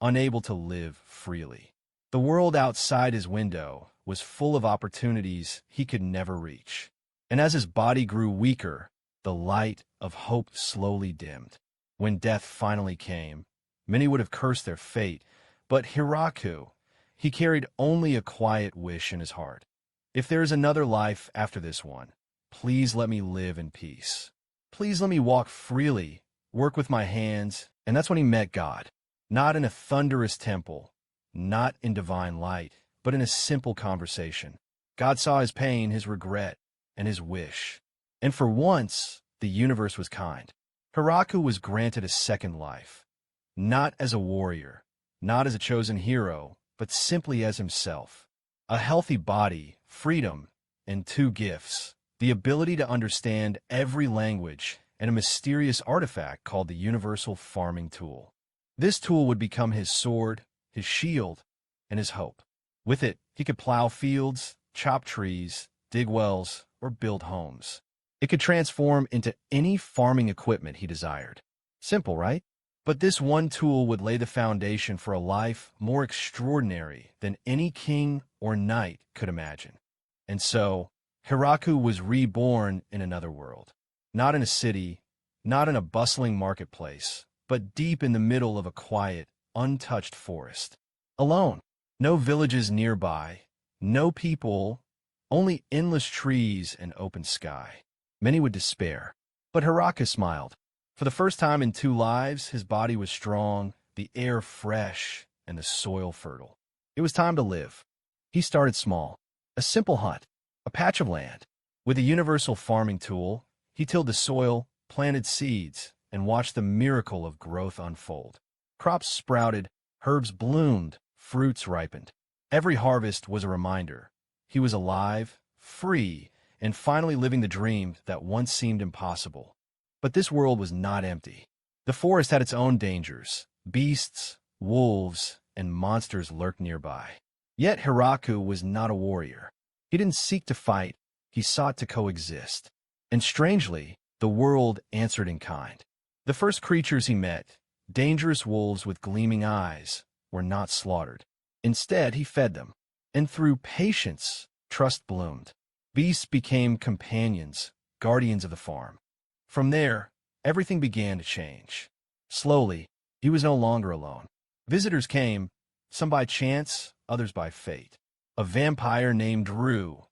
unable to live freely. The world outside his window was full of opportunities he could never reach. And as his body grew weaker, the light of hope slowly dimmed. When death finally came, many would have cursed their fate, but Hiraku, he carried only a quiet wish in his heart. If there is another life after this one, please let me live in peace. Please let me walk freely, work with my hands, and that's when he met God. Not in a thunderous temple, not in divine light, but in a simple conversation. God saw his pain, his regret, and his wish. And for once, the universe was kind. Hiraku was granted a second life, not as a warrior, not as a chosen hero, but simply as himself. A healthy body, freedom, and two gifts: the ability to understand every language and a mysterious artifact called the universal farming tool. This tool would become his sword, his shield, and his hope. With it, he could plow fields, chop trees, dig wells, or build homes. It could transform into any farming equipment he desired. Simple, right? But this one tool would lay the foundation for a life more extraordinary than any king or knight could imagine. And so, Hiraku was reborn in another world. Not in a city, not in a bustling marketplace, but deep in the middle of a quiet, untouched forest. Alone. No villages nearby, no people, only endless trees and open sky. Many would despair. But Hiraku smiled. For the first time in 2 lives, his body was strong, the air fresh, and the soil fertile. It was time to live. He started small. A simple hut, a patch of land. With a universal farming tool, he tilled the soil, planted seeds, and watched the miracle of growth unfold. Crops sprouted, herbs bloomed, fruits ripened. Every harvest was a reminder. He was alive, free, and finally living the dream that once seemed impossible. But this world was not empty. The forest had its own dangers. Beasts, wolves, and monsters lurked nearby. Yet Hiraku was not a warrior. He didn't seek to fight. He sought to coexist. And strangely, the world answered in kind. The first creatures he met, dangerous wolves with gleaming eyes, were not slaughtered. Instead, he fed them. And through patience, trust bloomed. Beasts became companions, guardians of the farm. From there, everything began to change. Slowly, he was no longer alone. Visitors came, some by chance, others by fate. A vampire named Rue,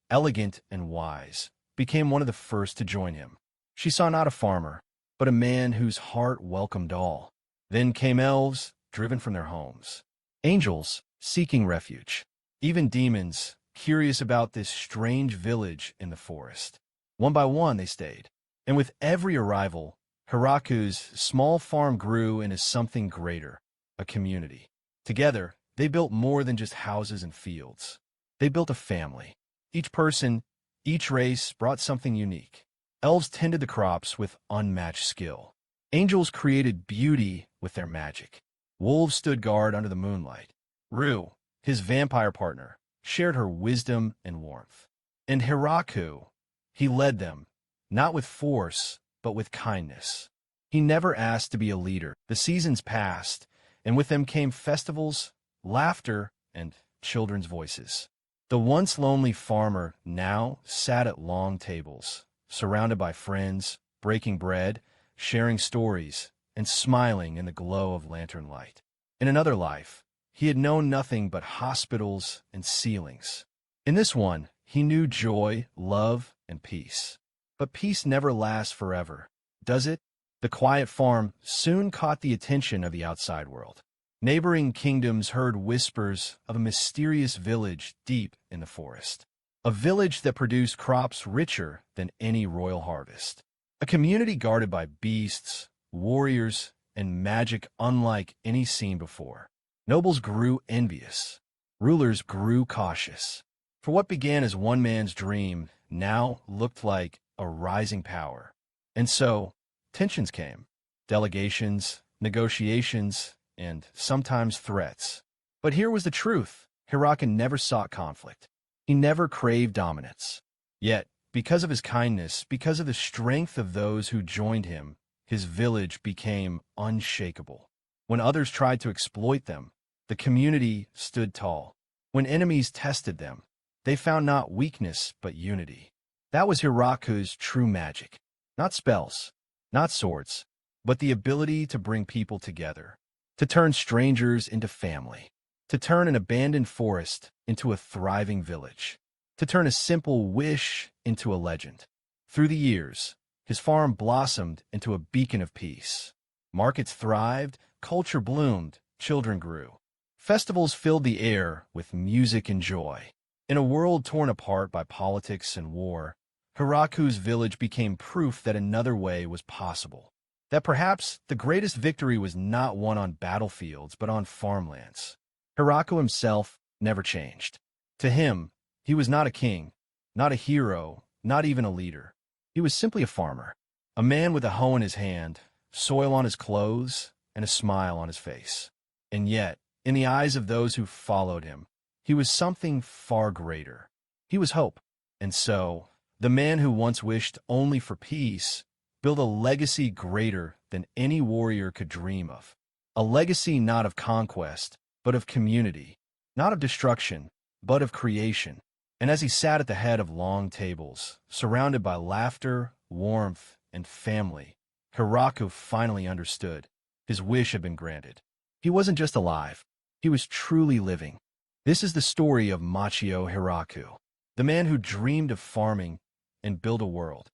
elegant and wise, became one of the first to join him. She saw not a farmer, but a man whose heart welcomed all. Then came elves, driven from their homes. Angels, seeking refuge. Even demons, curious about this strange village in the forest. One by one they stayed. And with every arrival, Hiraku's small farm grew into something greater, a community. Together, they built more than just houses and fields. They built a family. Each person, each race brought something unique. Elves tended the crops with unmatched skill. Angels created beauty with their magic. Wolves stood guard under the moonlight. Rue, his vampire partner, shared her wisdom and warmth. And Hiraku, he led them, not with force, but with kindness. He never asked to be a leader. The seasons passed, and with them came festivals, laughter, and children's voices. The once lonely farmer now sat at long tables, surrounded by friends, breaking bread, sharing stories, and smiling in the glow of lantern light. In another life, he had known nothing but hospitals and ceilings. In this one, he knew joy, love, and peace. But peace never lasts forever, does it? The quiet farm soon caught the attention of the outside world. Neighboring kingdoms heard whispers of a mysterious village deep in the forest. A village that produced crops richer than any royal harvest. A community guarded by beasts, warriors, and magic unlike any seen before. Nobles grew envious. Rulers grew cautious. For what began as one man's dream now looked like a rising power. And so, tensions came. Delegations, negotiations, and sometimes threats. But here was the truth. Hiraku never sought conflict. He never craved dominance. Yet, because of his kindness, because of the strength of those who joined him, his village became unshakable. When others tried to exploit them, the community stood tall. When enemies tested them, they found not weakness but unity. That was Hiraku's true magic. Not spells, not swords, but the ability to bring people together, to turn strangers into family, to turn an abandoned forest into a thriving village, to turn a simple wish into a legend. Through the years, his farm blossomed into a beacon of peace. Markets thrived, culture bloomed, children grew. Festivals filled the air with music and joy. In a world torn apart by politics and war, Hiraku's village became proof that another way was possible. That perhaps the greatest victory was not won on battlefields but on farmlands. Hiraku himself never changed. To him, he was not a king, not a hero, not even a leader. He was simply a farmer, a man with a hoe in his hand, soil on his clothes, and a smile on his face. And yet, in the eyes of those who followed him, he was something far greater. He was hope. And so, the man who once wished only for peace built a legacy greater than any warrior could dream of. A legacy not of conquest, but of community. Not of destruction, but of creation. And as he sat at the head of long tables, surrounded by laughter, warmth, and family, Hiraku finally understood. His wish had been granted. He wasn't just alive. He was truly living. This is the story of Machio Hiraku, the man who dreamed of farming and built a world.